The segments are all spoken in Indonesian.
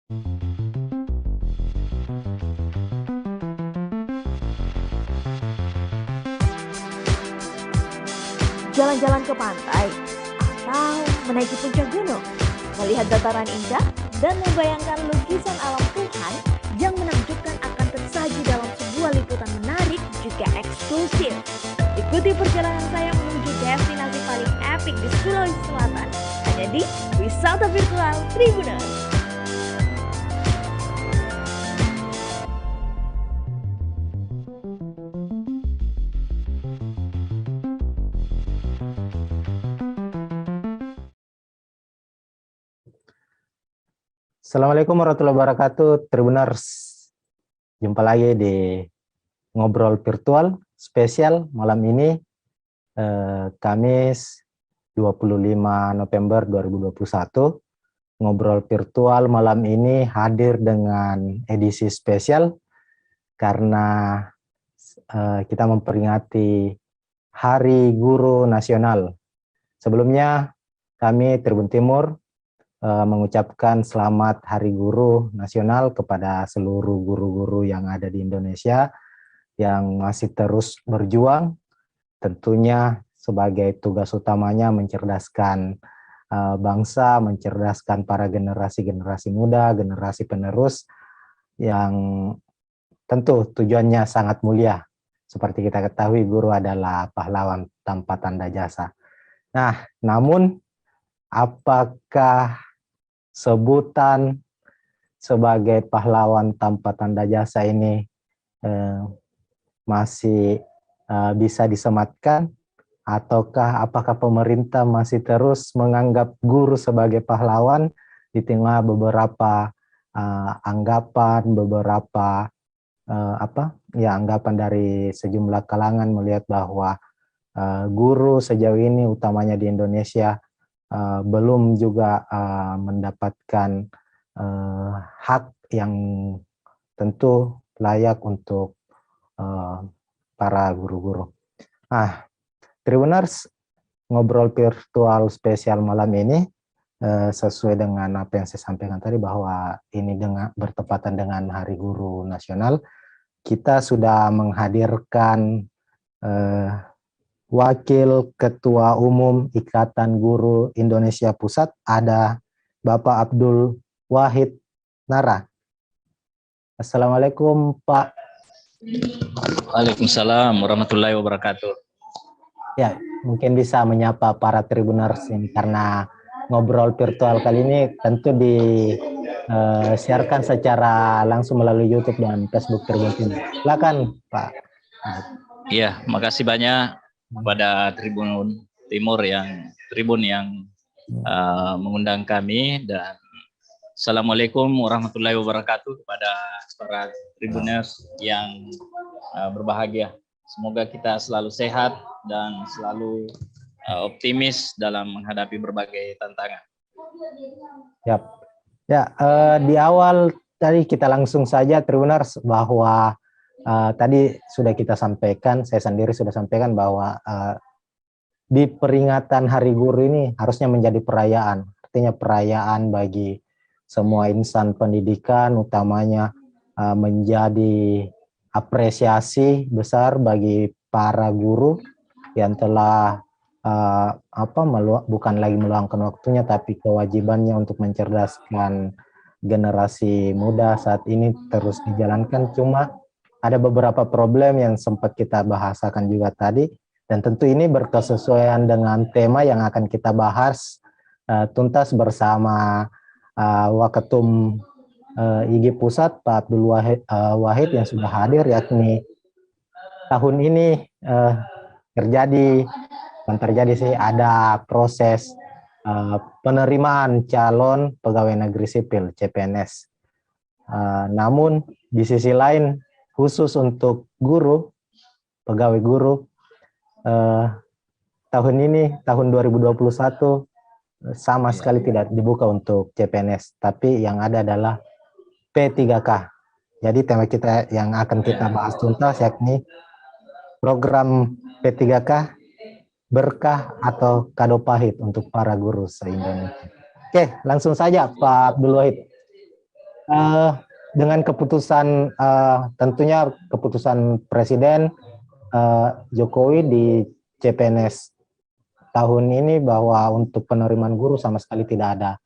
Jalan-jalan ke pantai, atau menaiki puncak gunung, melihat dataran indah, dan membayangkan lukisan alam Tuhan yang menakjubkan akan tersaji dalam sebuah liputan menarik juga eksklusif. Ikuti perjalanan saya menuju destinasi paling epik di Sulawesi Selatan, hanya di Wisata Virtual Tribuners. Assalamualaikum warahmatullahi wabarakatuh, Tribuners. Jumpa lagi di Ngobrol Virtual spesial malam ini, Kamis 25 November 2021. Ngobrol Virtual malam ini hadir dengan edisi spesial karena kita memperingati Hari Guru Nasional. Sebelumnya kami Tribun Timur mengucapkan selamat Hari Guru Nasional kepada seluruh guru-guru yang ada di Indonesia yang masih terus berjuang, tentunya sebagai tugas utamanya mencerdaskan bangsa, mencerdaskan para generasi-generasi muda, generasi penerus yang tentu tujuannya sangat mulia. Seperti kita ketahui, guru adalah pahlawan tanpa tanda jasa. Nah, namun apakah sebutan sebagai pahlawan tanpa tanda jasa ini masih bisa disematkan, ataukah apakah pemerintah masih terus menganggap guru sebagai pahlawan di tengah beberapa anggapan, beberapa anggapan dari sejumlah kalangan melihat bahwa guru sejauh ini utamanya di Indonesia belum juga mendapatkan hak yang tentu layak untuk para guru-guru. Nah, Tribuners, ngobrol virtual spesial malam ini sesuai dengan apa yang saya sampaikan tadi bahwa ini bertepatan dengan Hari Guru Nasional, kita sudah menghadirkan Wakil Ketua Umum Ikatan Guru Indonesia Pusat, ada Bapak Abdul Wahid Nara. Assalamualaikum, Pak. Waalaikumsalam warahmatullahi wabarakatuh. Ya, mungkin bisa menyapa para Tribuners ini karena ngobrol virtual kali ini tentu disiarkan secara langsung melalui YouTube dan Facebook Tribun Timur. Silakan, Pak. Iya, makasih banyak kepada Tribun Timur Tribun yang mengundang kami, dan Assalamualaikum warahmatullahi wabarakatuh kepada para Tribuners yang berbahagia. Semoga kita selalu sehat dan selalu optimis dalam menghadapi berbagai tantangan. Yap. Ya, di awal tadi kita langsung saja Tribuners bahwa tadi sudah kita sampaikan, saya sendiri sudah sampaikan bahwa di peringatan Hari Guru ini harusnya menjadi perayaan, artinya perayaan bagi semua insan pendidikan, utamanya menjadi apresiasi besar bagi para guru yang telah bukan lagi meluangkan waktunya, tapi kewajibannya untuk mencerdaskan generasi muda saat ini terus dijalankan. Cuma ada beberapa problem yang sempat kita bahasakan juga tadi, dan tentu ini berkesesuaian dengan tema yang akan kita bahas tuntas bersama Waketum IG Pusat, Pak Abdul Wahid yang sudah hadir, yakni tahun ini ada proses penerimaan calon pegawai negeri sipil CPNS. Namun di sisi lain, khusus untuk guru, pegawai guru, tahun ini, tahun 2021, sama sekali tidak dibuka untuk CPNS, tapi yang ada adalah P3K. Jadi tema kita yang akan kita bahas tuntas yakni program P3K, berkah atau kado pahit untuk para guru se-Indonesia. Oke, langsung saja Pak Abdul Wahid. eh, dengan keputusan tentunya keputusan Presiden Jokowi di CPNS tahun ini bahwa untuk penerimaan guru sama sekali tidak ada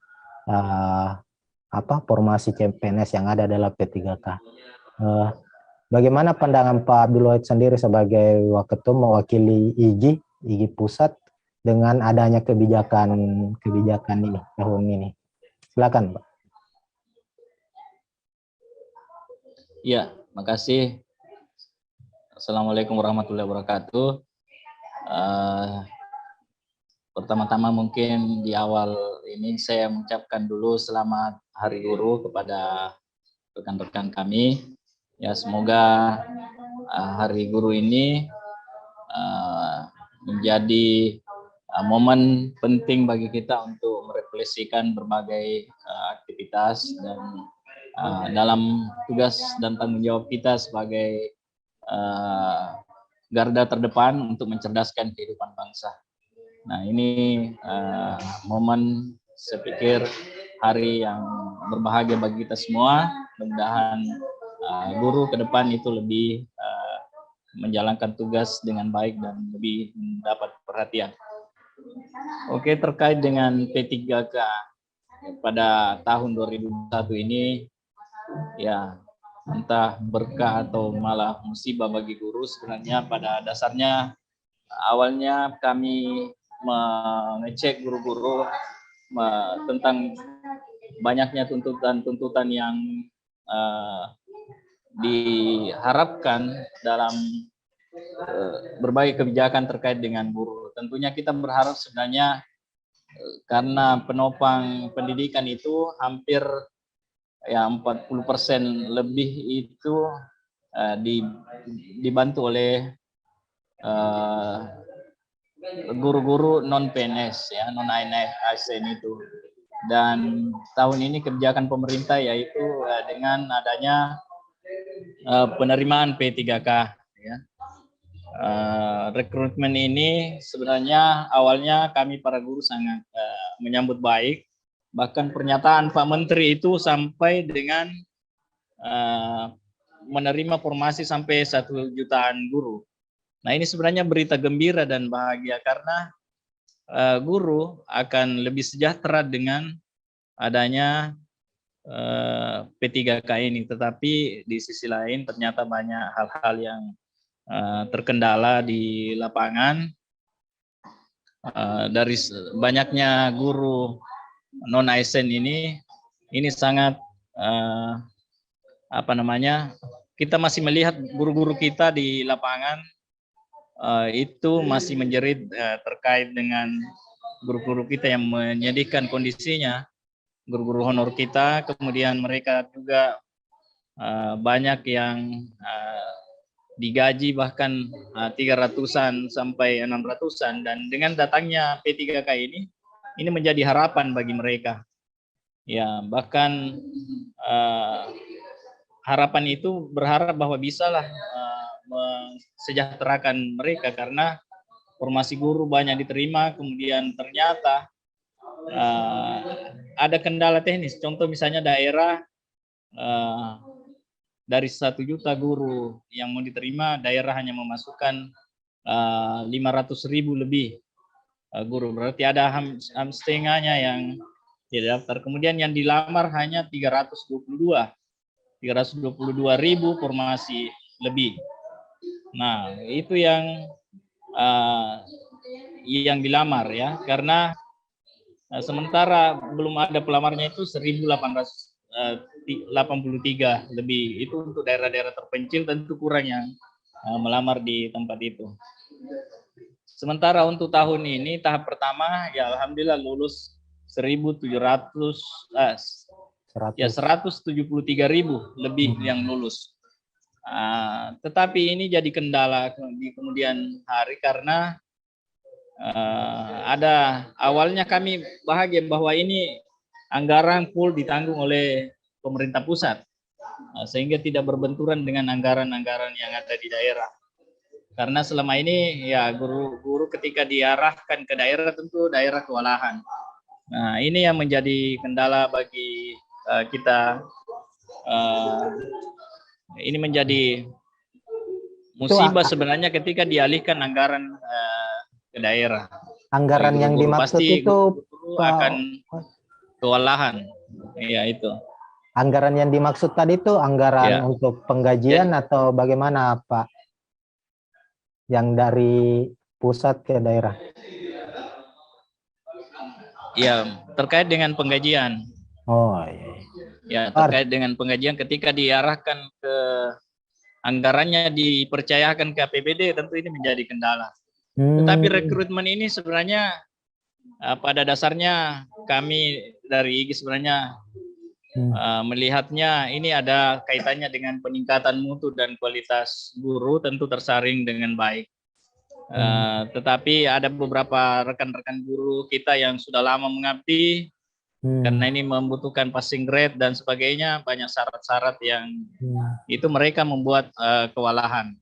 formasi CPNS yang ada adalah P3K. Bagaimana pandangan Pak Abdul Wahid sendiri sebagai Waketum mewakili IGI Pusat dengan adanya kebijakan ini tahun ini? Silakan, Pak. Ya, makasih. Assalamualaikum warahmatullahi wabarakatuh. Pertama-tama mungkin di awal ini saya mengucapkan dulu selamat Hari Guru kepada rekan-rekan kami. Ya, semoga Hari Guru ini menjadi momen penting bagi kita untuk merefleksikan berbagai aktivitas dan dalam tugas dan tanggung jawab kita sebagai garda terdepan untuk mencerdaskan kehidupan bangsa. Nah, ini momen saya pikir hari yang berbahagia bagi kita semua. Mudah-mudahan guru ke depan itu lebih menjalankan tugas dengan baik dan lebih mendapat perhatian. Oke, terkait dengan P3K pada tahun 2021 ini, ya entah berkah atau malah musibah bagi guru, sebenarnya pada dasarnya awalnya kami mengecek guru-guru tentang banyaknya tuntutan yang diharapkan dalam berbagai kebijakan terkait dengan guru. Tentunya kita berharap sebenarnya karena penopang pendidikan itu hampir ya 40% lebih itu dibantu oleh guru-guru non PNS ya, non ASN itu. Dan tahun ini kebijakan pemerintah yaitu dengan adanya penerimaan P3K ya. Rekrutmen ini sebenarnya awalnya kami para guru sangat menyambut baik, bahkan pernyataan Pak Menteri itu sampai dengan menerima formasi sampai 1 jutaan guru. Nah, ini sebenarnya berita gembira dan bahagia karena guru akan lebih sejahtera dengan adanya P3K ini. Tetapi di sisi lain ternyata banyak hal-hal yang terkendala di lapangan. Dari banyaknya guru non ASN ini sangat kita masih melihat guru-guru kita di lapangan itu masih menjerit terkait dengan guru-guru kita yang menyedihkan kondisinya, guru-guru honor kita, kemudian mereka juga banyak yang digaji bahkan 300-an sampai 600-an, dan dengan datangnya P3K ini menjadi harapan bagi mereka. Ya, bahkan harapan itu berharap bahwa bisalah mensejahterakan mereka karena formasi guru banyak diterima, kemudian ternyata ada kendala teknis. Contoh misalnya daerah dari 1 juta guru yang mau diterima, daerah hanya memasukkan 500.000 lebih guru. Berarti ada setengahnya yang tidak daftar. Kemudian yang dilamar hanya 322.000 formasi lebih. Nah, itu yang dilamar ya, karena sementara belum ada pelamarnya itu 1.883 lebih. Itu untuk daerah-daerah terpencil tentu kurang yang melamar di tempat itu. Sementara untuk tahun ini tahap pertama ya alhamdulillah lulus 173.000 lebih yang lulus. Tetapi ini jadi kendala di kemudian hari karena ada awalnya kami bahagia bahwa ini anggaran full ditanggung oleh pemerintah pusat, sehingga tidak berbenturan dengan anggaran-anggaran yang ada di daerah. Karena selama ini ya guru-guru ketika diarahkan ke daerah tentu daerah kewalahan. Nah, ini yang menjadi kendala bagi kita eh, ini menjadi Itu musibah sebenarnya ketika dialihkan anggaran ke daerah. anggaran yang Guru-guru dimaksud pasti itu guru akan kewalahan. Iya itu. anggaran yang dimaksud tadi itu anggaran Ya. untuk penggajian atau bagaimana Pak? Yang dari pusat ke daerah? Ya, terkait dengan penggajian. Oh iya. Ya, terkait dengan penggajian ketika diarahkan ke anggarannya dipercayakan ke APBD, tentu ini menjadi kendala. Tetapi rekrutmen ini sebenarnya pada dasarnya kami dari IGI sebenarnya melihatnya ini ada kaitannya dengan peningkatan mutu dan kualitas guru, tentu tersaring dengan baik. Tetapi ada beberapa rekan-rekan guru kita yang sudah lama mengabdi, karena ini membutuhkan passing grade dan sebagainya, banyak syarat-syarat yang itu mereka membuat kewalahan.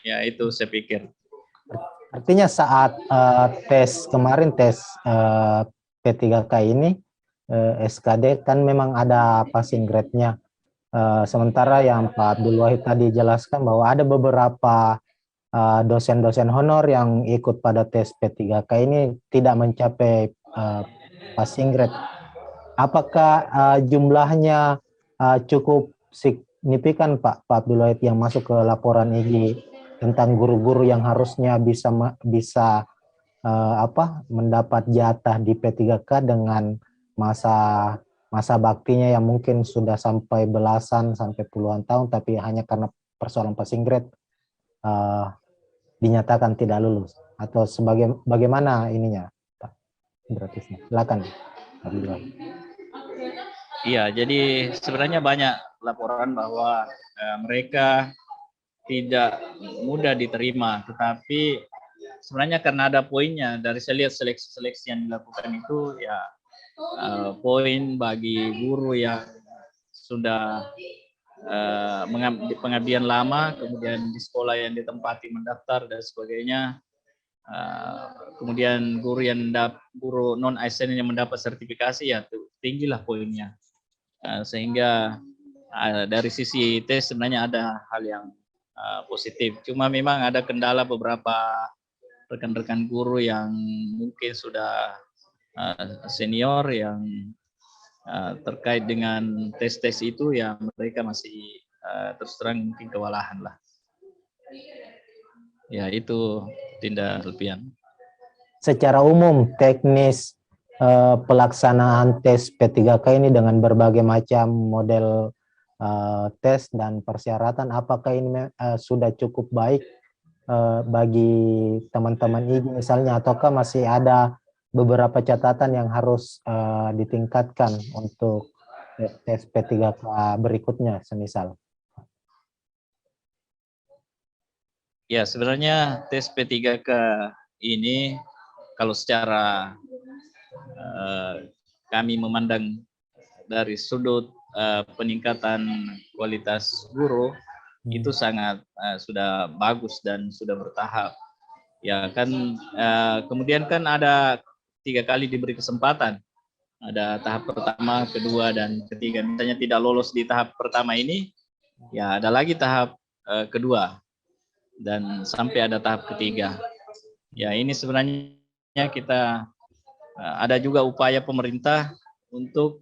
Ya itu saya pikir. Artinya saat tes kemarin, tes P3K ini, SKD kan memang ada passing grade-nya. Sementara yang Pak Abdul Wahid tadi jelaskan bahwa ada beberapa dosen-dosen honor yang ikut pada tes P3K ini tidak mencapai passing grade. Apakah jumlahnya cukup signifikan Pak Abdul Wahid yang masuk ke laporan IGI tentang guru-guru yang harusnya bisa mendapat jatah di P3K dengan masa baktinya yang mungkin sudah sampai belasan sampai puluhan tahun, tapi hanya karena persoalan passing grade dinyatakan tidak lulus, atau bagaimana ininya Pak? Berarti silakan Abdul Wahid. Iya, jadi sebenarnya banyak laporan bahwa mereka tidak mudah diterima, tetapi sebenarnya karena ada poinnya. Dari saya lihat seleksi-seleksi yang dilakukan itu ya poin bagi guru yang sudah pengabdian lama, kemudian di sekolah yang ditempati mendaftar dan sebagainya. Kemudian guru non ASN yang mendapat sertifikasi ya tinggilah poinnya. Sehingga dari sisi tes sebenarnya ada hal yang positif. Cuma memang ada kendala beberapa rekan-rekan guru yang mungkin sudah senior yang terkait dengan tes-tes itu ya mereka masih terus terang mungkin kewalahan lah. Ya itu Dinda Alfian. Secara umum teknis pelaksanaan tes P3K ini dengan berbagai macam model tes dan persyaratan, apakah ini sudah cukup baik bagi teman-teman IGI misalnya, ataukah masih ada beberapa catatan yang harus ditingkatkan untuk tes P3K berikutnya semisal? Ya sebenarnya tes P3K ini kalau secara kami memandang dari sudut peningkatan kualitas guru itu sangat sudah bagus dan sudah bertahap. Ya kan kemudian kan ada 3 kali diberi kesempatan. Ada tahap pertama, kedua dan ketiga. Misalnya tidak lolos di tahap pertama ini, ya ada lagi tahap kedua dan sampai ada tahap ketiga. Ya ini sebenarnya kita ada juga upaya pemerintah untuk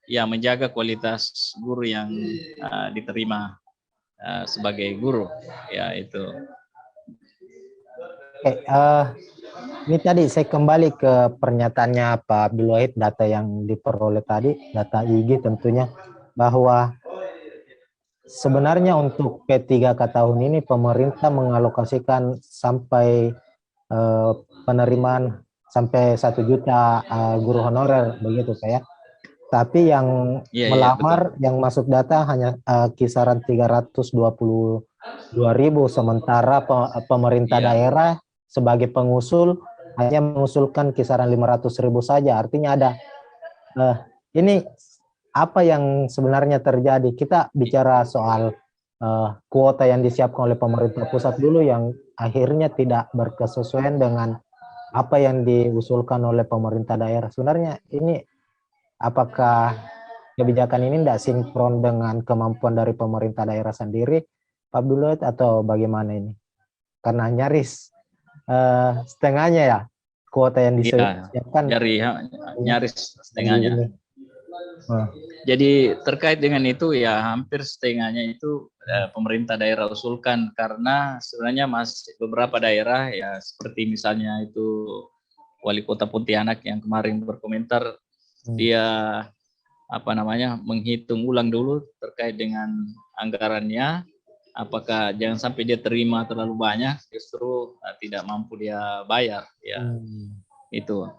ya menjaga kualitas guru yang diterima sebagai guru, ya itu. Oke, ini tadi saya kembali ke pernyataannya Pak Abdul Wahid, data yang diperoleh tadi, data IGI tentunya, bahwa sebenarnya untuk P3K tahun ini pemerintah mengalokasikan sampai penerimaan sampai 1 juta guru honorer begitu Pak ya. Tapi yang melamar yang masuk data hanya kisaran 322.000, sementara pemerintah daerah sebagai pengusul hanya mengusulkan kisaran 500.000 saja. Artinya ada ini apa yang sebenarnya terjadi? Kita bicara soal kuota yang disiapkan oleh pemerintah pusat dulu yang akhirnya tidak berkesesuaian dengan apa yang diusulkan oleh pemerintah daerah. Sebenarnya ini apakah kebijakan ini tidak sinkron dengan kemampuan dari pemerintah daerah sendiri, Pak Abdullah, atau bagaimana ini? Karena nyaris setengahnya ya kuota yang Iya, disiapkan nyaris lagi setengahnya. ini. Jadi terkait dengan itu ya hampir setengahnya itu pemerintah daerah usulkan, karena sebenarnya beberapa daerah ya seperti misalnya itu Wali Kota Pontianak yang kemarin berkomentar, dia menghitung ulang dulu terkait dengan anggarannya, apakah jangan sampai dia terima terlalu banyak justru tidak mampu dia bayar ya. Itu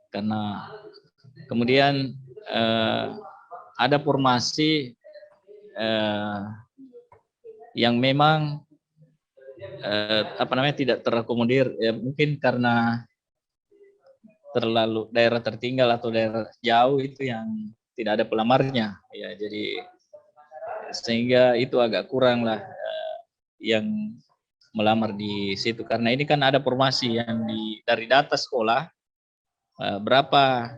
karena kemudian ada formasi yang memang tidak terakomodir ya, mungkin karena terlalu daerah tertinggal atau daerah jauh itu yang tidak ada pelamarnya ya, jadi sehingga itu agak kurang lah yang melamar di situ, karena ini kan ada formasi yang dari data sekolah berapa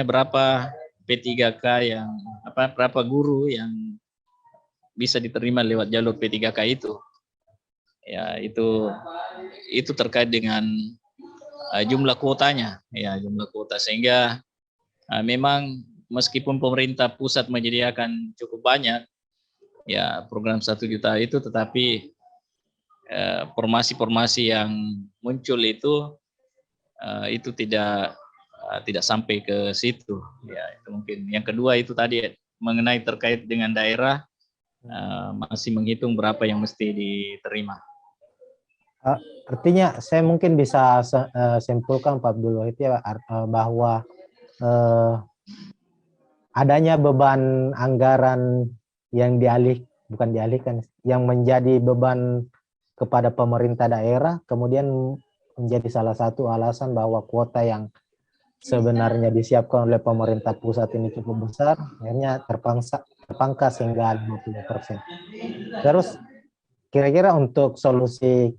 berapa P3K yang berapa guru yang bisa diterima lewat jalur P3K itu. Ya, itu terkait dengan jumlah kuotanya, ya jumlah kuota, sehingga memang meskipun pemerintah pusat menyediakan cukup banyak ya program 1 juta itu, tetapi formasi-formasi yang muncul itu tidak sampai ke situ ya. Itu mungkin yang kedua, itu tadi mengenai terkait dengan daerah masih menghitung berapa yang mesti diterima. Artinya saya mungkin bisa simpulkan Pak Abdul Wahid ya, bahwa adanya beban anggaran yang bukan dialihkan, yang menjadi beban kepada pemerintah daerah, kemudian menjadi salah satu alasan bahwa kuota yang sebenarnya disiapkan oleh pemerintah pusat ini cukup besar, akhirnya terpangkas hingga 50%. Terus kira-kira untuk solusi,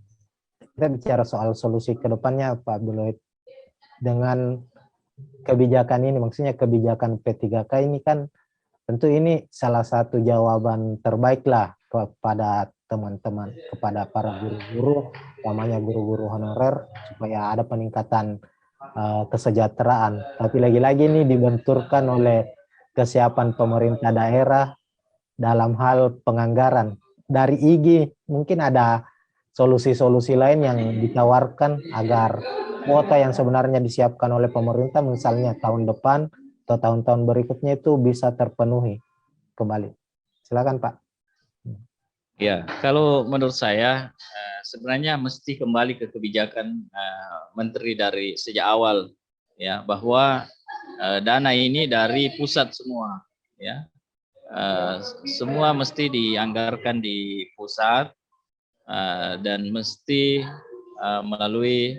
kita bicara soal solusi ke depannya Pak Abdul Wahid, dengan kebijakan ini, maksudnya kebijakan P3K ini kan tentu ini salah satu jawaban terbaik lah kepada teman-teman, kepada para guru-guru, utamanya guru-guru honorer, supaya ada peningkatan kesejahteraan. Tapi lagi-lagi ini dibenturkan oleh kesiapan pemerintah daerah dalam hal penganggaran. Dari IG mungkin ada solusi-solusi lain yang ditawarkan agar kuota yang sebenarnya disiapkan oleh pemerintah misalnya tahun depan atau tahun-tahun berikutnya itu bisa terpenuhi kembali. Silakan Pak. Ya, kalau menurut saya sebenarnya mesti kembali ke kebijakan Menteri dari sejak awal ya, bahwa dana ini dari pusat semua ya. Semua mesti dianggarkan di pusat dan mesti melalui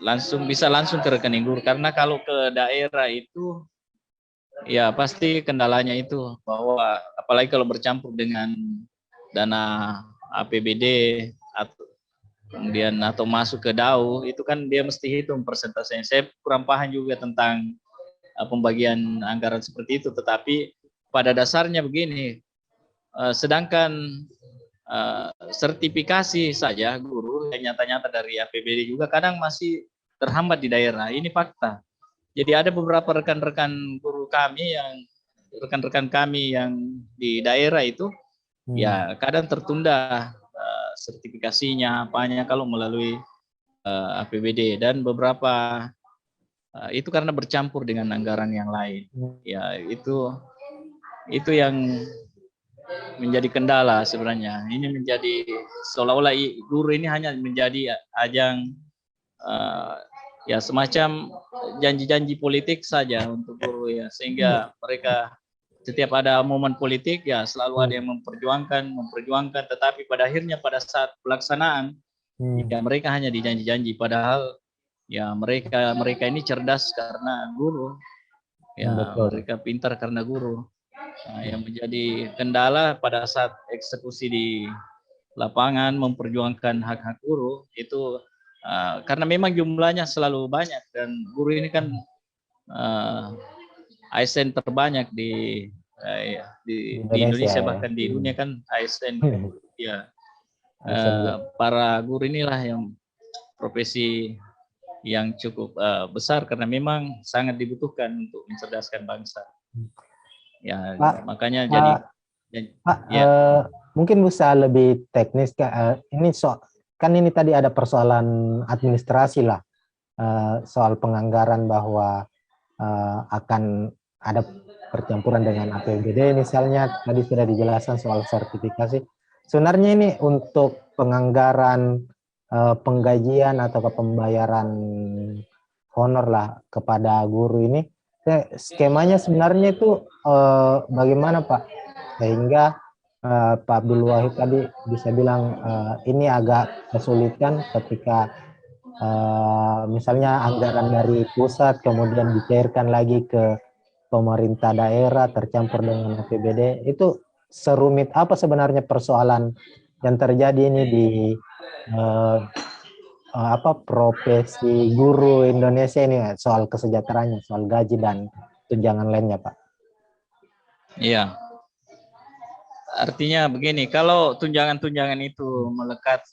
langsung ke rekening guru, karena kalau ke daerah itu ya pasti kendalanya itu bahwa apalagi kalau bercampur dengan dana APBD atau masuk ke DAU, itu kan dia mesti hitung persentasenya. Saya kurang paham juga tentang pembagian anggaran seperti itu, tetapi pada dasarnya begini, sedangkan sertifikasi saja guru yang nyata-nyata dari APBD juga kadang masih terhambat di daerah. Ini fakta. Jadi ada beberapa rekan-rekan guru kami yang di daerah itu ya kadang tertunda sertifikasinya apanya kalau melalui APBD, dan beberapa itu karena bercampur dengan anggaran yang lain. Ya itu yang menjadi kendala sebenarnya. Ini menjadi seolah-olah guru ini hanya menjadi ajang ya semacam janji-janji politik saja untuk guru ya, sehingga mereka setiap ada momen politik ya selalu ada yang memperjuangkan, tetapi pada akhirnya pada saat pelaksanaan ya mereka hanya dijanji-janji, padahal ya mereka ini cerdas karena guru ya. Mereka pintar karena guru. Nah, yang menjadi kendala pada saat eksekusi di lapangan memperjuangkan hak-hak guru itu karena memang jumlahnya selalu banyak dan guru ini kan ASN terbanyak di Indonesia, bahkan di dunia kan ASN ya. Para guru inilah yang profesi yang cukup besar karena memang sangat dibutuhkan untuk mencerdaskan bangsa. Ya, Pak, makanya jadi Pak, ya. Mungkin bisa lebih teknis ini kan ini tadi ada persoalan administrasi lah, soal penganggaran bahwa akan ada percampuran dengan APBD misalnya, tadi sudah dijelaskan soal sertifikasi. Sebenarnya ini untuk penganggaran penggajian atau pembayaran honor lah kepada guru ini, skemanya sebenarnya itu bagaimana Pak? Sehingga Pak Abdul Wahid tadi bisa bilang ini agak kesulitan ketika misalnya anggaran dari pusat kemudian dicairkan lagi ke pemerintah daerah tercampur dengan APBD. Itu serumit apa sebenarnya persoalan yang terjadi ini di profesi guru Indonesia ini, soal kesejahteraannya, soal gaji dan tunjangan lainnya, Pak? Iya. Artinya begini, kalau tunjangan-tunjangan itu melekat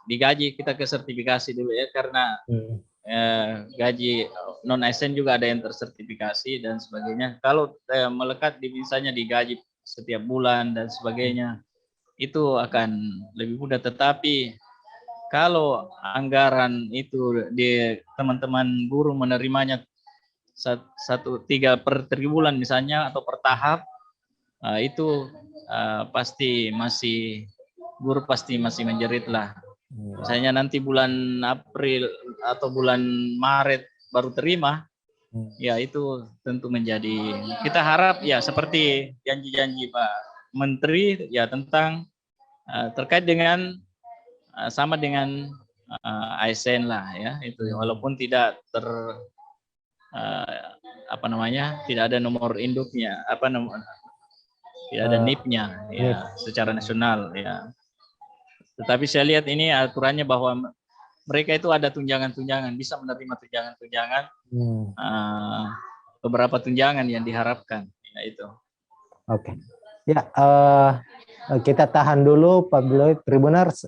digaji, kita ke sertifikasi dulu ya, karena gaji non ASN juga ada yang tersertifikasi dan sebagainya. Kalau melekat misalnya digaji setiap bulan dan sebagainya, itu akan lebih mudah. Tetapi kalau anggaran itu di teman-teman guru menerimanya 3 per tribulan misalnya atau per tahap, itu pasti guru pasti masih menjerit lah. Misalnya nanti bulan April atau bulan Maret baru terima, ya itu tentu menjadi, kita harap ya seperti janji-janji Pak Menteri ya tentang terkait dengan sama dengan ASN lah ya, itu walaupun tidak tidak ada nomor induknya, tidak ada NIP-nya ya secara nasional ya. Tetapi saya lihat ini aturannya bahwa mereka itu ada tunjangan-tunjangan, bisa menerima tunjangan-tunjangan, beberapa tunjangan yang diharapkan ya itu. Oke. Ya, kita tahan dulu Pak Abdul Tribuners.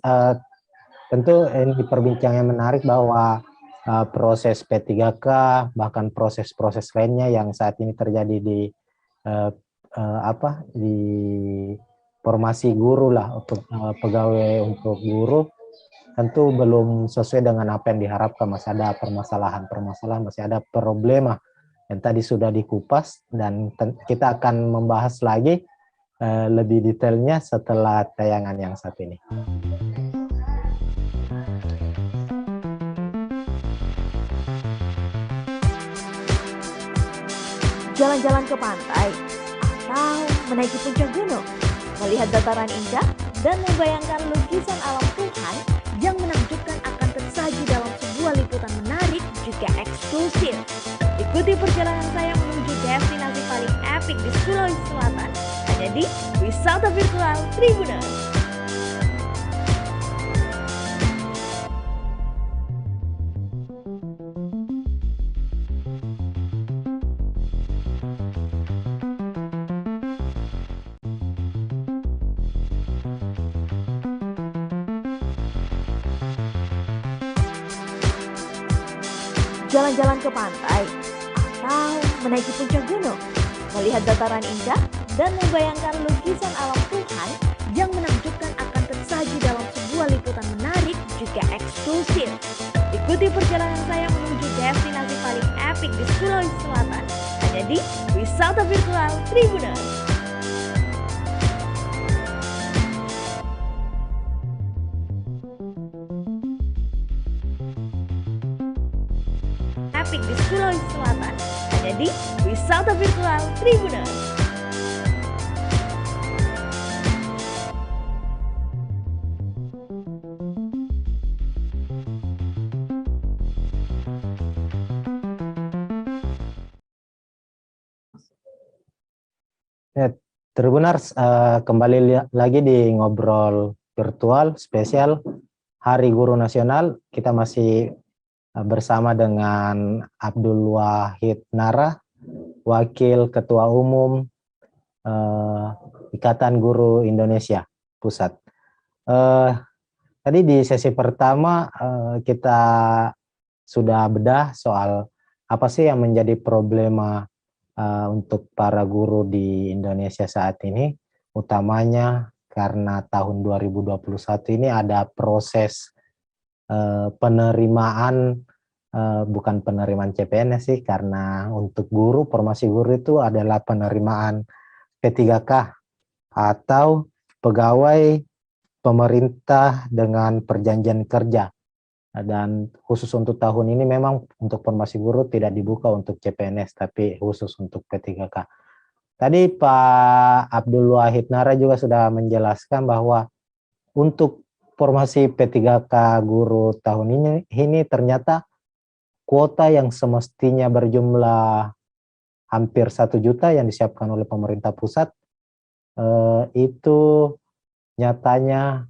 Tentu ini perbincangan yang menarik bahwa proses P3K bahkan proses-proses lainnya yang saat ini terjadi di di formasi guru lah, untuk pegawai untuk guru, tentu belum sesuai dengan apa yang diharapkan. Masih ada permasalahan-permasalahan, masih ada problema yang tadi sudah dikupas, dan kita akan membahas lagi lebih detailnya setelah tayangan yang satu ini. Jalan-jalan ke pantai atau menaiki puncak gunung, melihat dataran indah dan membayangkan lukisan alam Tuhan yang menakjubkan akan tersaji dalam sebuah liputan menarik juga eksklusif. Ikuti perjalanan saya menuju destinasi paling epik di Sulawesi Selatan hanya di Wisata Virtual Tribuners. Jalan-jalan ke pantai atau menaiki puncak gunung, melihat dataran indah dan membayangkan lukisan alam Tuhan yang menakjubkan akan tersaji dalam sebuah liputan menarik juga eksklusif. Ikuti perjalanan saya menuju destinasi paling epik di Sulawesi Selatan hanya di Wisata Virtual Tribuners. Di Sulawesi Selatan hanya di Wisata Virtual Tribuners. Tribuners, kembali lagi di ngobrol virtual spesial Hari Guru Nasional, kita masih bersama dengan Abdul Wahid Nara, Wakil Ketua Umum Ikatan Guru Indonesia Pusat. Tadi di sesi pertama kita sudah bedah soal apa sih yang menjadi problema untuk para guru di Indonesia saat ini, utamanya karena tahun 2021 ini ada proses penerimaan, bukan penerimaan CPNS sih, karena untuk guru, formasi guru itu adalah penerimaan P3K atau pegawai pemerintah dengan perjanjian kerja. Dan khusus untuk tahun ini memang untuk formasi guru tidak dibuka untuk CPNS, tapi khusus untuk P3K. Tadi Pak Abdul Wahid Nara juga sudah menjelaskan bahwa untuk formasi P3K guru tahun ini ternyata kuota yang semestinya berjumlah hampir 1 juta yang disiapkan oleh pemerintah pusat, itu nyatanya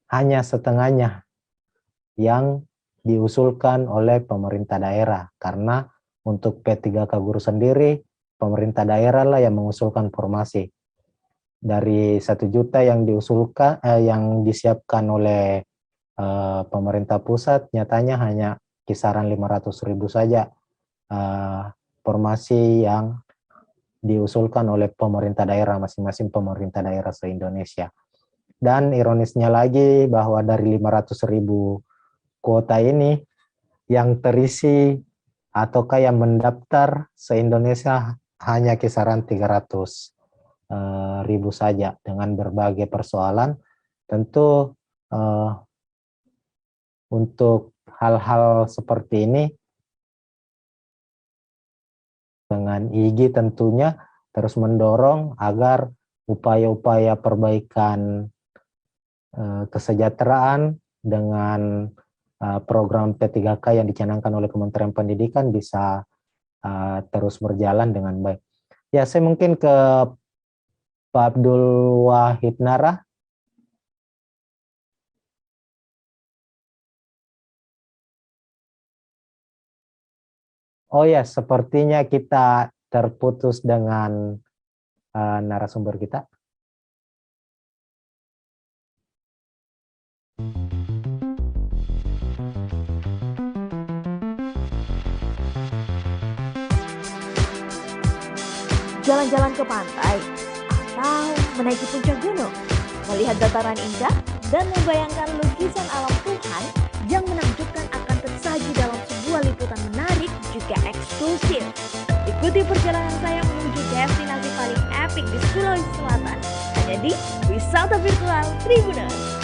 hanya setengahnya yang diusulkan oleh pemerintah daerah, karena untuk P3K guru sendiri pemerintah daerah lah yang mengusulkan formasi. Dari 1 juta yang diusulkan, yang disiapkan oleh pemerintah pusat, nyatanya hanya kisaran 500.000 saja formasi yang diusulkan oleh pemerintah daerah, masing-masing pemerintah daerah se-Indonesia. Dan ironisnya lagi bahwa dari 500.000 kuota ini yang terisi ataukah yang mendaftar se-Indonesia hanya kisaran 300.000 saja, dengan berbagai persoalan. Tentu untuk hal-hal seperti ini dengan IGI tentunya terus mendorong agar upaya-upaya perbaikan kesejahteraan dengan program P3K yang dicanangkan oleh Kementerian Pendidikan bisa terus berjalan dengan baik. Ya, saya mungkin ke Pak Abdul Wahid Nara. Oh ya, sepertinya kita terputus dengan narasumber kita. Jalan-jalan ke pantai atau menaiki puncak gunung, melihat dataran indah dan membayangkan lukisan alam Tuhan yang menakjubkan akan tersaji dalam sebuah liputan menarik juga eksklusif. Ikuti perjalanan saya menuju destinasi paling epik di Sulawesi Selatan, hanya di Wisata Virtual Tribuners.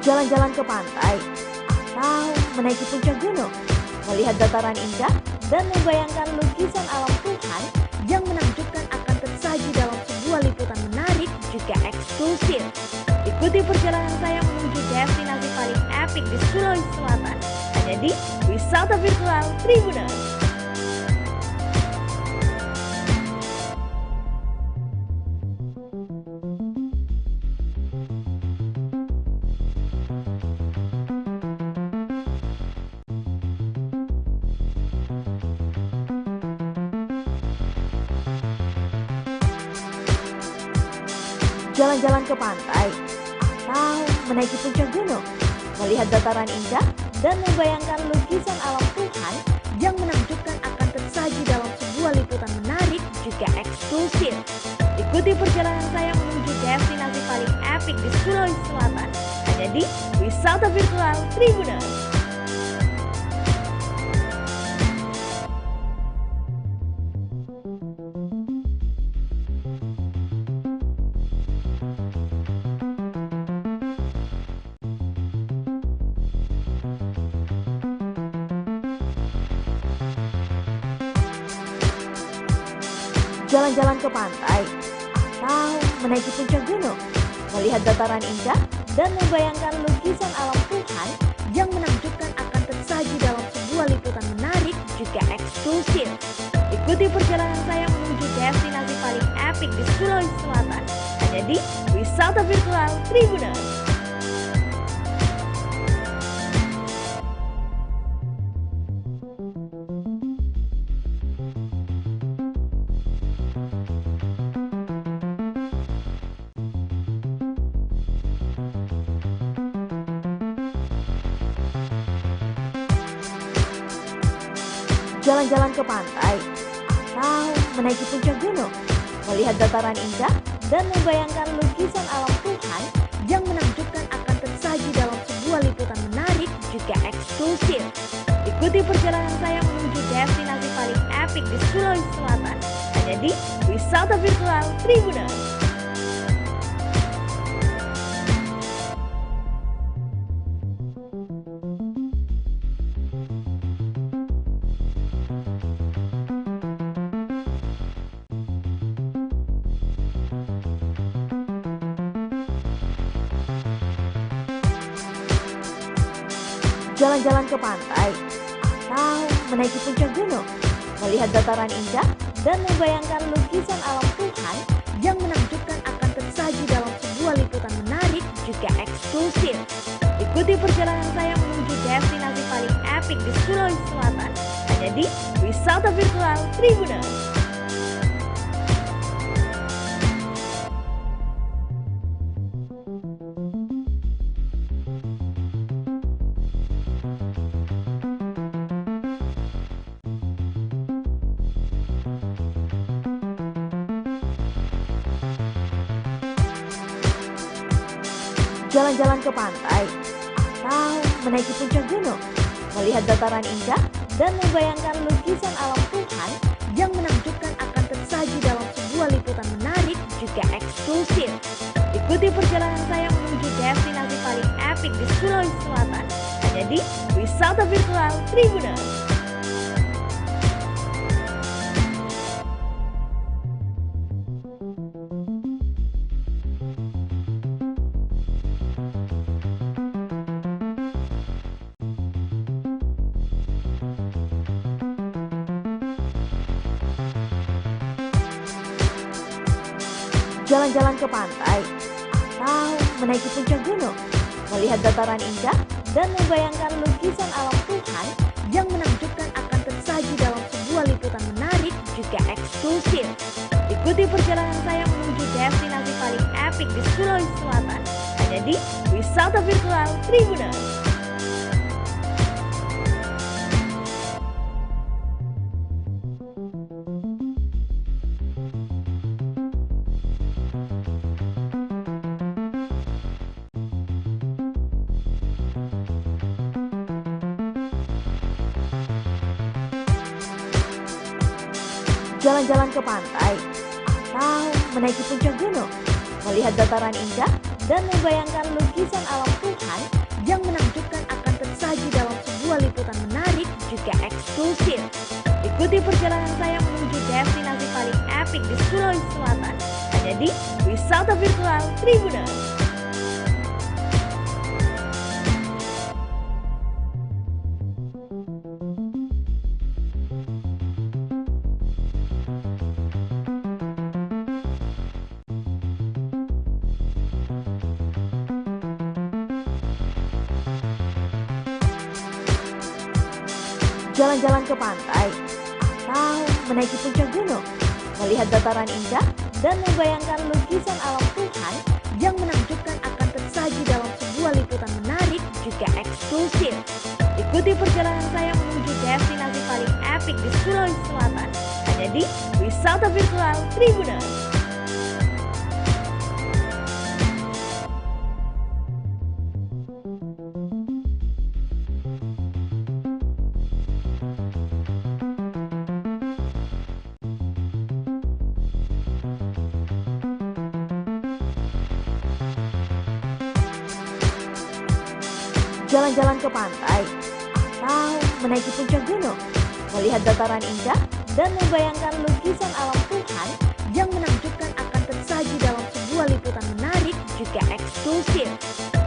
Jalan-jalan ke pantai atau menaiki puncak gunung, melihat dataran indah dan membayangkan lukisan alam Tuhan yang menakjubkan akan tersaji dalam sebuah liputan menarik juga eksklusif. Ikuti perjalanan saya menuju destinasi paling epik di Sulawesi Selatan, hanya di Wisata Virtual Tribuners. Jalan-jalan ke pantai atau menaiki puncak gunung, melihat dataran indah dan membayangkan lukisan alam Tuhan yang menakjubkan akan tersaji dalam sebuah liputan menarik juga eksklusif. Ikuti perjalanan saya menuju destinasi paling epik di Sulawesi Selatan, hanya di Wisata Virtual Tribuners. Jalan-jalan ke pantai atau menaiki puncak gunung, melihat dataran indah, dan membayangkan lukisan alam Tuhan yang menakjubkan akan tersaji dalam sebuah liputan menarik juga eksklusif. Ikuti perjalanan saya menuju destinasi paling epik di Sulawesi Selatan, hanya di Wisata Virtual Tribuners. Jalan-jalan ke pantai, atau menaiki puncak gunung, melihat dataran indah, dan membayangkan lukisan alam Tuhan yang menakjubkan akan tersaji dalam sebuah liputan menarik juga eksklusif. Ikuti perjalanan saya menuju destinasi paling epik di Sulawesi Selatan, hanya di Wisata Virtual Tribuners. Jalan-jalan ke pantai, atau menaiki puncak gunung, melihat dataran indah, dan membayangkan lukisan alam Tuhan yang menakjubkan akan tersaji dalam sebuah liputan menarik juga eksklusif. Ikuti perjalanan saya menuju destinasi paling epik di Sulawesi Selatan, hanya di Wisata Virtual Tribuners. Jalan-jalan ke pantai, atau menaiki puncak gunung, melihat dataran indah, dan membayangkan lukisan alam Tuhan yang menakjubkan akan tersaji dalam sebuah liputan menarik juga eksklusif. Ikuti perjalanan saya menuju destinasi paling epik di Sulawesi Selatan, hanya di Wisata Virtual Tribuners. Jalan-jalan ke pantai, atau menaiki puncak gunung, melihat dataran indah, dan membayangkan lukisan alam Tuhan yang menakjubkan akan tersaji dalam sebuah liputan menarik juga eksklusif. Ikuti perjalanan saya menuju destinasi paling epik di Sulawesi Selatan, hanya di Wisata Virtual Tribuners. Jalan-jalan ke pantai, atau menaiki puncak gunung, melihat dataran indah, dan membayangkan lukisan alam Tuhan yang menakjubkan akan tersaji dalam sebuah liputan menarik juga eksklusif. Ikuti perjalanan saya menuju destinasi paling epik di Sulawesi Selatan, hanya di Wisata Virtual Tribuners. Jalan-jalan ke pantai, atau menaiki puncak gunung, melihat dataran indah, dan membayangkan lukisan alam Tuhan yang menakjubkan akan tersaji dalam sebuah liputan menarik juga eksklusif. Ikuti perjalanan saya menuju destinasi paling epik di Sulawesi Selatan, hanya di Wisata Virtual Tribuners. Jalan-jalan ke pantai, atau menaiki puncak gunung, melihat dataran indah, dan membayangkan lukisan alam Tuhan yang menakjubkan akan tersaji dalam sebuah juga eksklusif.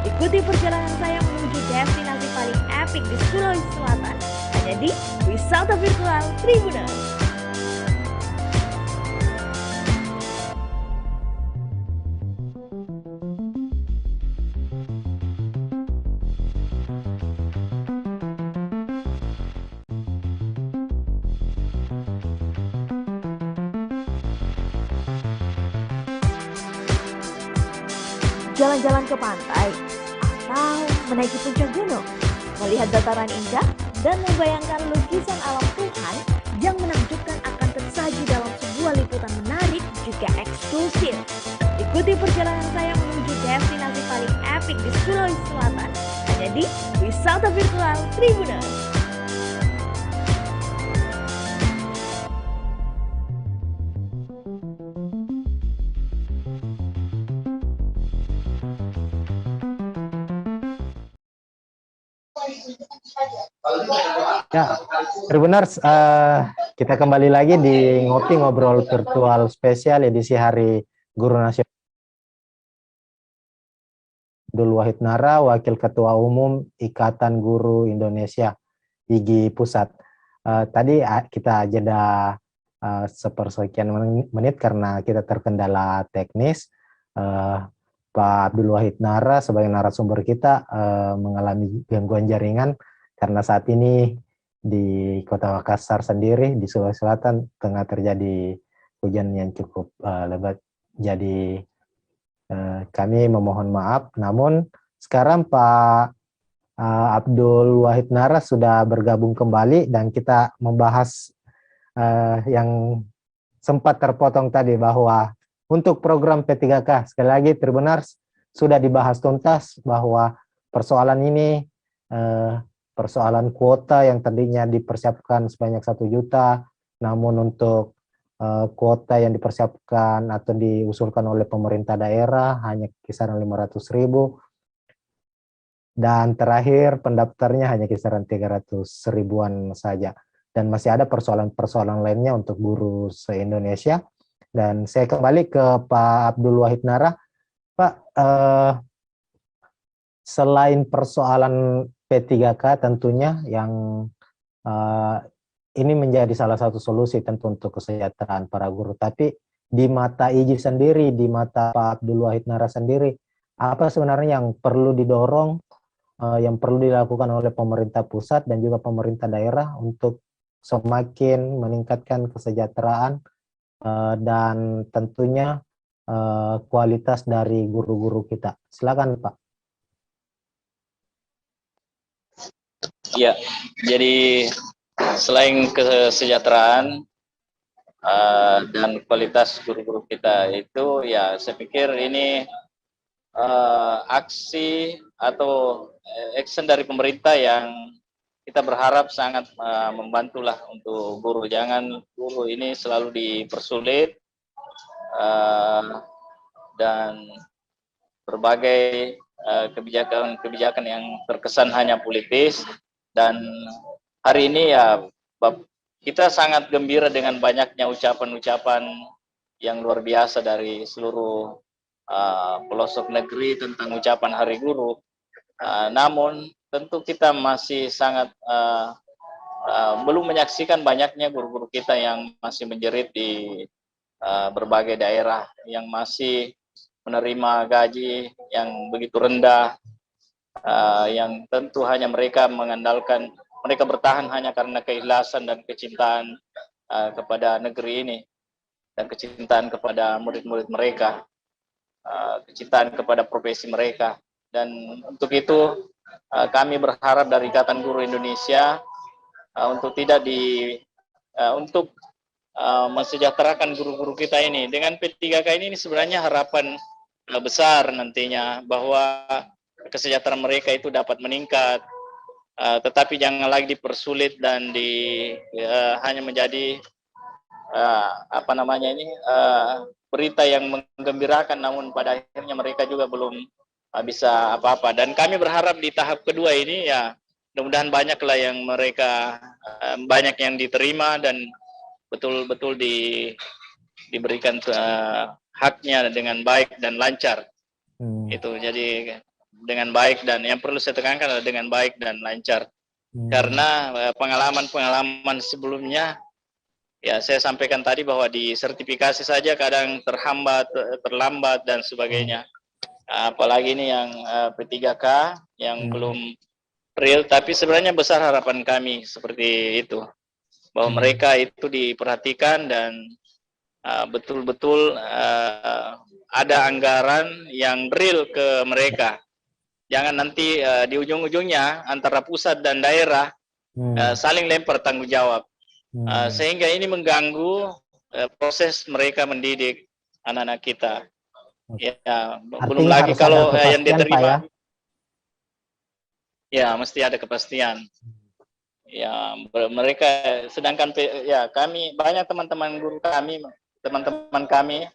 Ikuti perjalanan saya menuju destinasi paling epik di Sulawesi Selatan hanya di Wisata Virtual Tribuners. Jalan-jalan ke pantai, atau menaiki puncak gunung, melihat dataran indah, dan membayangkan lukisan alam Tuhan yang menakjubkan akan tersaji dalam sebuah liputan menarik juga eksklusif. Ikuti perjalanan saya menuju destinasi paling epik di Sulawesi Selatan hanya di Wisata Virtual Tribuners. Ya, Tribuners, kita kembali lagi di Ngopi Ngobrol Virtual Spesial edisi Hari Guru Nasional. Abdul Wahid Nara, Wakil Ketua Umum Ikatan Guru Indonesia, IGI Pusat. Tadi kita jeda sepersekian menit karena kita terkendala teknis. Pak Abdul Wahid Nara sebagai narasumber kita mengalami gangguan jaringan karena saat ini di Kota Makassar sendiri di Sulawesi Selatan tengah terjadi hujan yang cukup lebat. Jadi kami memohon maaf. Namun sekarang Pak Abdul Wahid Nara sudah bergabung kembali dan kita membahas yang sempat terpotong tadi bahwa untuk program P3K, sekali lagi Tribuners, sudah dibahas tuntas bahwa persoalan ini, persoalan kuota yang tadinya dipersiapkan sebanyak 1 juta, namun untuk kuota yang dipersiapkan atau diusulkan oleh pemerintah daerah hanya kisaran 500.000, dan terakhir pendaftarnya hanya kisaran 300 ribuan saja. Dan masih ada persoalan-persoalan lainnya untuk guru se-Indonesia. Dan saya kembali ke Pak Abdul Wahid Nara. Pak, selain persoalan P3K tentunya yang ini menjadi salah satu solusi tentu untuk kesejahteraan para guru. Tapi di mata IGI sendiri, di mata Pak Abdul Wahid Nara sendiri, apa sebenarnya yang perlu didorong, yang perlu dilakukan oleh pemerintah pusat dan juga pemerintah daerah untuk semakin meningkatkan kesejahteraan dan tentunya kualitas dari guru-guru kita. Silakan Pak. Ya, jadi selain kesejahteraan dan kualitas guru-guru kita itu, ya saya pikir ini aksi atau action dari pemerintah yang kita berharap sangat membantulah untuk guru. Jangan guru ini selalu dipersulit dan berbagai kebijakan-kebijakan yang terkesan hanya politis. Dan hari ini ya kita sangat gembira dengan banyaknya ucapan-ucapan yang luar biasa dari seluruh pelosok negeri tentang ucapan Hari Guru. Namun tentu kita masih sangat belum menyaksikan banyaknya guru-guru kita yang masih menjerit di berbagai daerah, yang masih menerima gaji yang begitu rendah, yang tentu hanya mereka mengandalkan, mereka bertahan hanya karena keikhlasan dan kecintaan kepada negeri ini, dan kecintaan kepada murid-murid mereka, kecintaan kepada profesi mereka. Dan untuk itu kami berharap dari Ikatan Guru Indonesia untuk tidak untuk mensejahterakan guru-guru kita ini. Dengan P3K ini sebenarnya harapan besar nantinya bahwa kesejahteraan mereka itu dapat meningkat, tetapi jangan lagi dipersulit dan hanya menjadi berita yang menggembirakan, namun pada akhirnya mereka juga belum bisa apa-apa. Dan kami berharap di tahap kedua ini ya mudah-mudahan banyaklah yang mereka banyak yang diterima dan betul-betul diberikan haknya dengan baik dan lancar. Itu jadi dengan baik, dan yang perlu saya tekankan adalah dengan baik dan lancar. Karena pengalaman-pengalaman sebelumnya, ya saya sampaikan tadi bahwa di sertifikasi saja kadang terlambat dan sebagainya. Apalagi ini yang P3K yang belum real, tapi sebenarnya besar harapan kami seperti itu, bahwa mereka itu diperhatikan dan betul-betul ada anggaran yang real ke mereka. Jangan nanti di ujung-ujungnya antara pusat dan daerah saling lempar tanggung jawab, sehingga ini mengganggu proses mereka mendidik anak-anak kita. Ya, belum lagi kalau yang diterima, ya mesti ada kepastian. Ya, mereka, sedangkan ya kami banyak teman-teman guru kami, teman-teman kami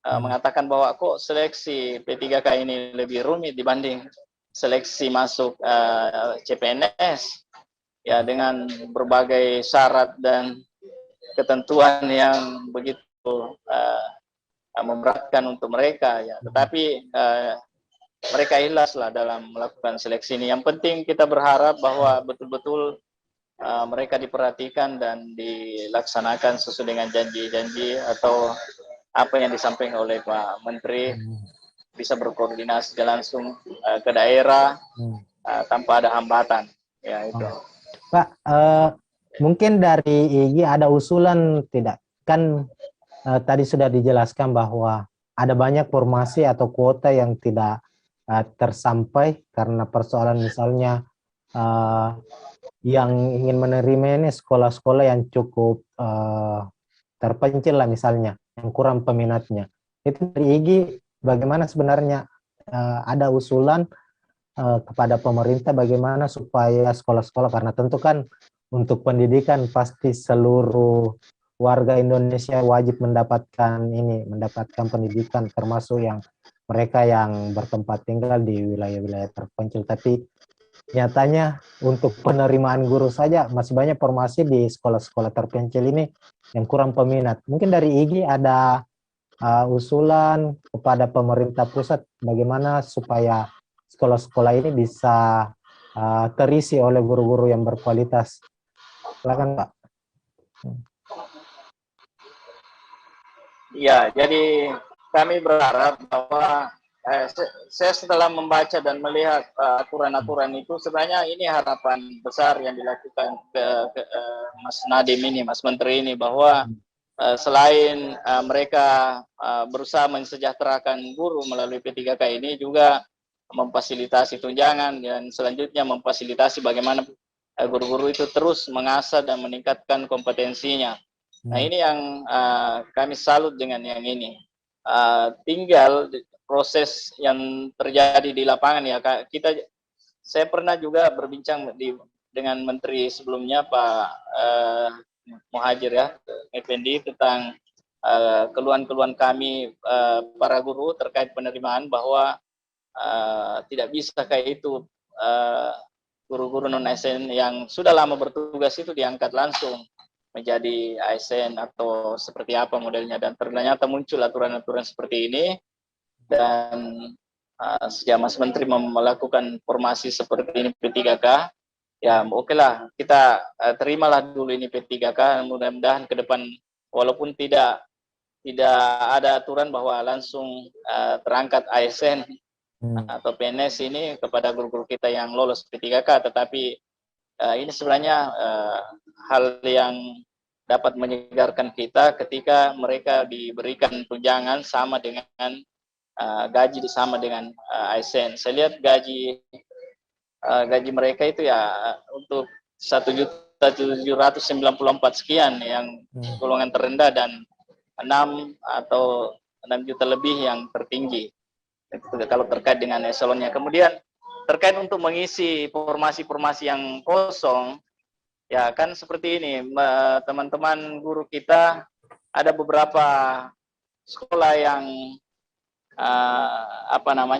mengatakan bahwa kok seleksi P3K ini lebih rumit dibanding seleksi masuk CPNS, ya dengan berbagai syarat dan ketentuan yang begitu memberatkan untuk mereka, ya. Tetapi mereka ikhlaslah dalam melakukan seleksi ini. Yang penting kita berharap bahwa betul-betul mereka diperhatikan dan dilaksanakan sesuai dengan janji-janji atau apa yang disampaikan oleh Pak Menteri, bisa berkoordinasi langsung ke daerah tanpa ada hambatan. Ya itu. Pak, mungkin dari IGI ada usulan tidak? Kan tadi sudah dijelaskan bahwa ada banyak formasi atau kuota yang tidak tersampai karena persoalan misalnya yang ingin menerima ini sekolah-sekolah yang cukup terpencil lah misalnya, yang kurang peminatnya. Itu dari IGI bagaimana sebenarnya ada usulan kepada pemerintah bagaimana supaya sekolah-sekolah, karena tentu kan untuk pendidikan pasti seluruh warga Indonesia wajib mendapatkan pendidikan, termasuk yang mereka yang bertempat tinggal di wilayah-wilayah terpencil. Tapi nyatanya untuk penerimaan guru saja masih banyak formasi di sekolah-sekolah terpencil ini yang kurang peminat. Mungkin dari IGI ada usulan kepada pemerintah pusat bagaimana supaya sekolah-sekolah ini bisa terisi oleh guru-guru yang berkualitas. Silakan Pak. Ya, jadi kami berharap bahwa saya setelah membaca dan melihat aturan-aturan itu, sebenarnya ini harapan besar yang dilakukan ke Mas Nadiem ini, Mas Menteri ini, bahwa selain mereka berusaha mensejahterakan guru melalui P3K ini, juga memfasilitasi tunjangan dan selanjutnya memfasilitasi bagaimana guru-guru itu terus mengasah dan meningkatkan kompetensinya. Nah ini yang kami salut dengan yang ini. Tinggal proses yang terjadi di lapangan, ya saya pernah juga berbincang dengan menteri sebelumnya Pak Muhajir, ya, Effendi, tentang keluhan-keluhan kami para guru terkait penerimaan, bahwa tidak bisa kayak itu guru-guru non ASN yang sudah lama bertugas itu diangkat langsung menjadi ASN atau seperti apa modelnya, dan ternyata muncul aturan-aturan seperti ini. Dan sejak Mas Menteri melakukan formasi seperti ini P3K, ya oke lah, kita terimalah dulu ini P3K. Mudah-mudahan ke depan walaupun tidak ada aturan bahwa langsung terangkat ASN atau PNS ini kepada guru-guru kita yang lolos P3K, tetapi ini sebenarnya hal yang dapat menyegarkan kita ketika mereka diberikan tunjangan sama dengan gaji sama dengan ASN. Saya lihat gaji mereka itu ya untuk 1.794 sekian yang golongan terendah, dan 6 juta lebih yang tertinggi. Itu kalau terkait dengan eselonnya. Kemudian terkait untuk mengisi formasi-formasi yang kosong, ya kan seperti ini, teman-teman guru kita, ada beberapa sekolah yang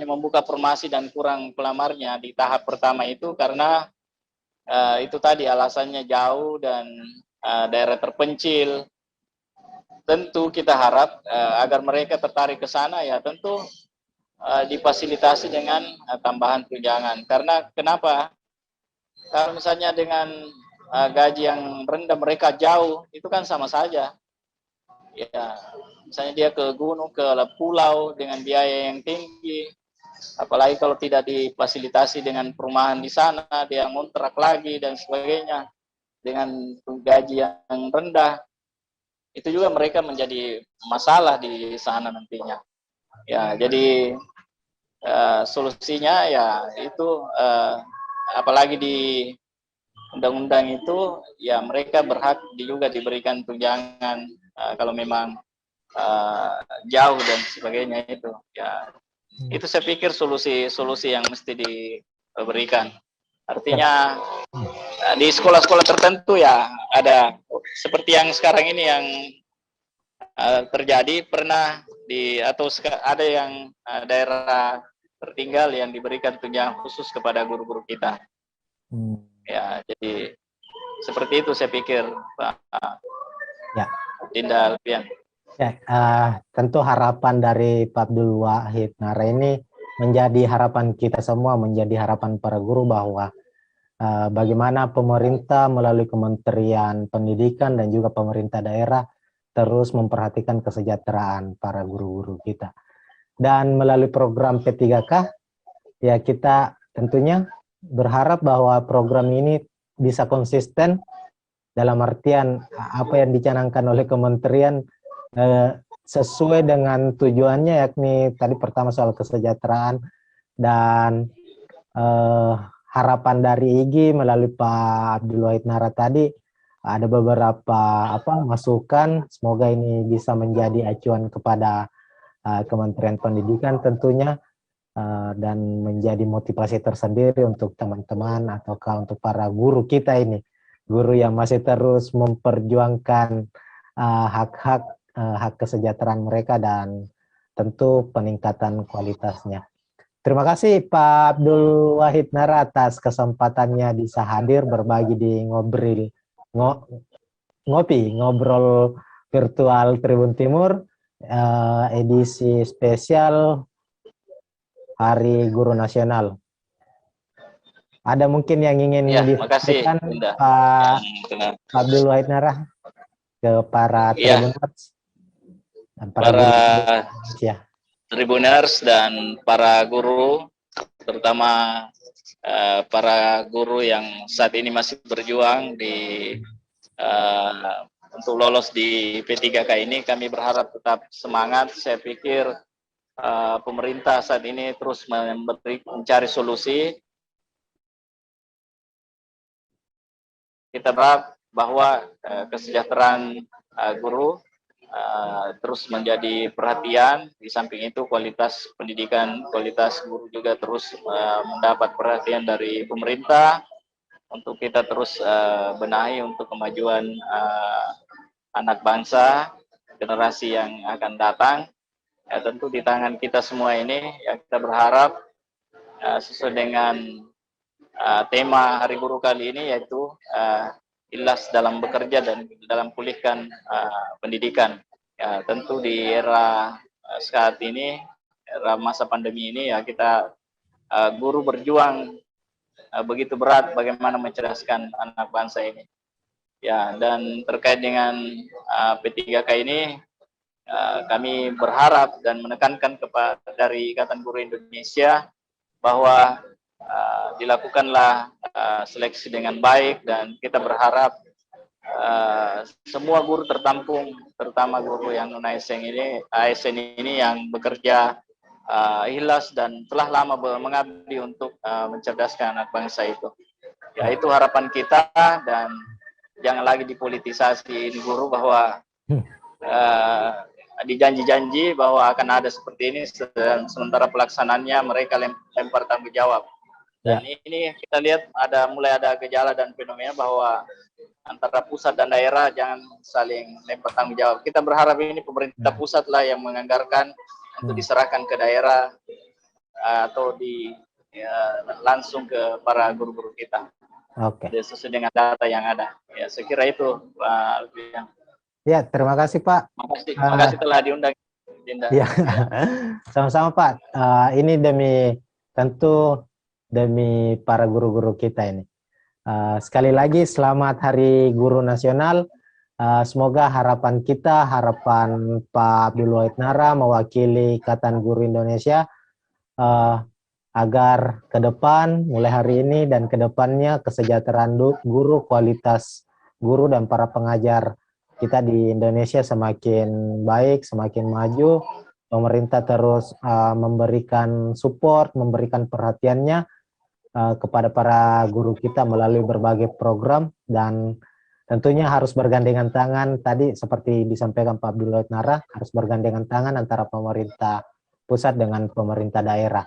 membuka formasi dan kurang pelamarnya di tahap pertama itu karena itu tadi alasannya jauh dan daerah terpencil. Tentu kita harap agar mereka tertarik ke sana, ya tentu difasilitasi dengan tambahan tunjangan. Karena kenapa? Kalau misalnya dengan gaji yang rendah mereka jauh, itu kan sama saja. Ya, misalnya dia ke gunung, ke pulau dengan biaya yang tinggi, apalagi kalau tidak difasilitasi dengan perumahan di sana, dia ngontrak lagi dan sebagainya dengan gaji yang rendah, itu juga mereka menjadi masalah di sana nantinya. Ya, jadi solusinya ya itu apalagi di undang-undang itu ya mereka berhak juga diberikan tunjangan kalau memang jauh dan sebagainya itu. Ya, itu saya pikir solusi yang mesti diberikan. Artinya di sekolah-sekolah tertentu ya ada seperti yang sekarang ini yang terjadi, pernah atau ada yang daerah tertinggal yang diberikan tunjangan khusus kepada guru-guru kita. Ya, jadi seperti itu saya pikir Pak Ya. Dinda Alfian. Ya, tentu harapan dari Pak Abdul Wahid Nara ini menjadi harapan kita semua, menjadi harapan para guru bahwa bagaimana pemerintah melalui Kementerian Pendidikan dan juga pemerintah daerah terus memperhatikan kesejahteraan para guru-guru kita. Dan melalui program P3K, ya kita tentunya berharap bahwa program ini bisa konsisten dalam artian apa yang dicanangkan oleh kementerian sesuai dengan tujuannya, yakni tadi pertama soal kesejahteraan dan harapan dari IGI melalui Pak Abdul Wahid Nara tadi ada beberapa masukan, semoga ini bisa menjadi acuan kepada Kementerian Pendidikan tentunya dan menjadi motivasi tersendiri untuk teman-teman ataukah untuk para guru kita ini, guru yang masih terus memperjuangkan hak kesejahteraan mereka dan tentu peningkatan kualitasnya. Terima kasih Pak Abdul Wahid Nara atas kesempatannya bisa hadir berbagi di ngobrol virtual Tribun Timur edisi spesial Hari Guru Nasional. Ada mungkin yang ingin disampaikan Pak Abdul Wahid Nara ke para Tribuners dan para Tribuners dan para guru, terutama para guru yang saat ini masih berjuang untuk lolos di P3K ini. Kami berharap tetap semangat. Saya pikir pemerintah saat ini terus mencari solusi. Kita berharap bahwa kesejahteraan guru terus menjadi perhatian. Di samping itu kualitas pendidikan, kualitas guru juga terus mendapat perhatian dari pemerintah untuk kita terus benahi untuk kemajuan anak bangsa, generasi yang akan datang. Ya, tentu di tangan kita semua ini, ya kita berharap sesuai dengan tema Hari Guru kali ini, yaitu ikhlas dalam bekerja dan dalam pulihkan pendidikan. Ya, tentu di era saat ini, era masa pandemi ini, ya kita guru berjuang begitu berat bagaimana mencerdaskan anak bangsa ini. Ya, dan terkait dengan P3K ini, kami berharap dan menekankan kepada dari Ikatan Guru Indonesia bahwa dilakukanlah seleksi dengan baik, dan kita berharap semua guru tertampung, terutama guru yang non ASN ini yang bekerja ikhlas dan telah lama mengabdi untuk mencerdaskan anak bangsa itu. Ya, itu harapan kita, dan jangan lagi dipolitisasi guru bahwa dijanji-janji bahwa akan ada seperti ini, dan sementara pelaksanaannya mereka lempar tanggung jawab. Dan ini kita lihat mulai ada gejala dan fenomena bahwa antara pusat dan daerah jangan saling lempar tanggung jawab. Kita berharap ini pemerintah pusat lah yang menganggarkan untuk diserahkan ke daerah atau langsung ke para guru-guru kita. Oke. Sesuai dengan data yang ada. Ya, saya kira itu Pak Alfian. Ya, terima kasih Pak. Terima kasih telah diundang. Dinda. Ya, sama-sama Pak. Ini tentu demi para guru-guru kita ini. Sekali lagi selamat Hari Guru Nasional. Semoga harapan kita, harapan Pak Abdul Wahid Nara mewakili Ikatan Guru Indonesia agar ke depan, mulai hari ini dan ke depannya kesejahteraan guru, kualitas guru dan para pengajar kita di Indonesia semakin baik, semakin maju. Pemerintah terus memberikan support, memberikan perhatiannya kepada para guru kita melalui berbagai program, dan tentunya harus bergandengan tangan. Tadi seperti disampaikan Pak Abdul Wahid Nara, harus bergandengan tangan antara pemerintah pusat dengan pemerintah daerah.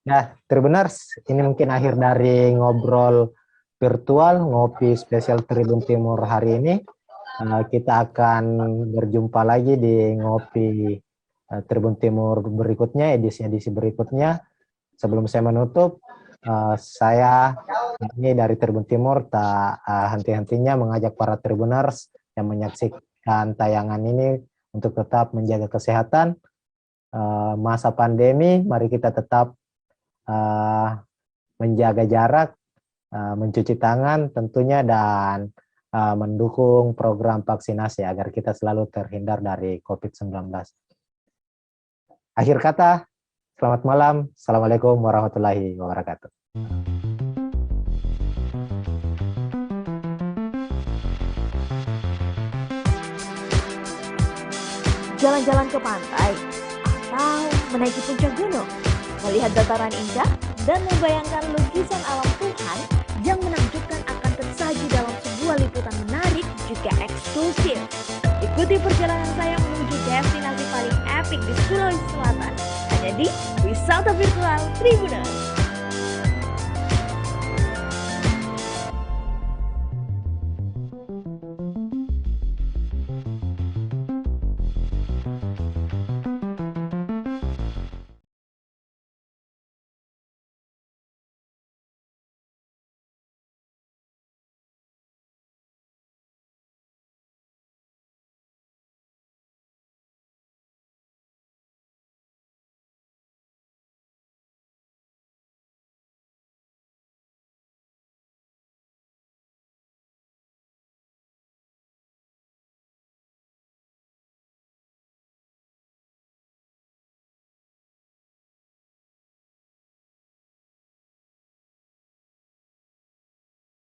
Nah, Tribuners, ini mungkin akhir dari ngobrol virtual, ngopi spesial Tribun Timur hari ini. Kita akan berjumpa lagi di ngopi Tribun Timur berikutnya, edisi-edisi berikutnya. Sebelum saya menutup, saya ini dari Tribun Timur tak henti-hentinya mengajak para Tribuners yang menyaksikan tayangan ini untuk tetap menjaga kesehatan. Masa pandemi, mari kita tetap menjaga jarak, mencuci tangan tentunya, dan mendukung program vaksinasi agar kita selalu terhindar dari COVID-19. Akhir kata, selamat malam. Assalamualaikum warahmatullahi wabarakatuh. Jalan-jalan ke pantai atau menaiki puncak gunung, melihat dataran indah dan membayangkan lukisan alam Tuhan yang menakjubkan akan tersaji dalam sebuah liputan menarik juga eksklusif. Ikuti perjalanan saya menuju destinasi paling epik di Sulawesi Selatan hanya di Wisata Virtual Tribuners.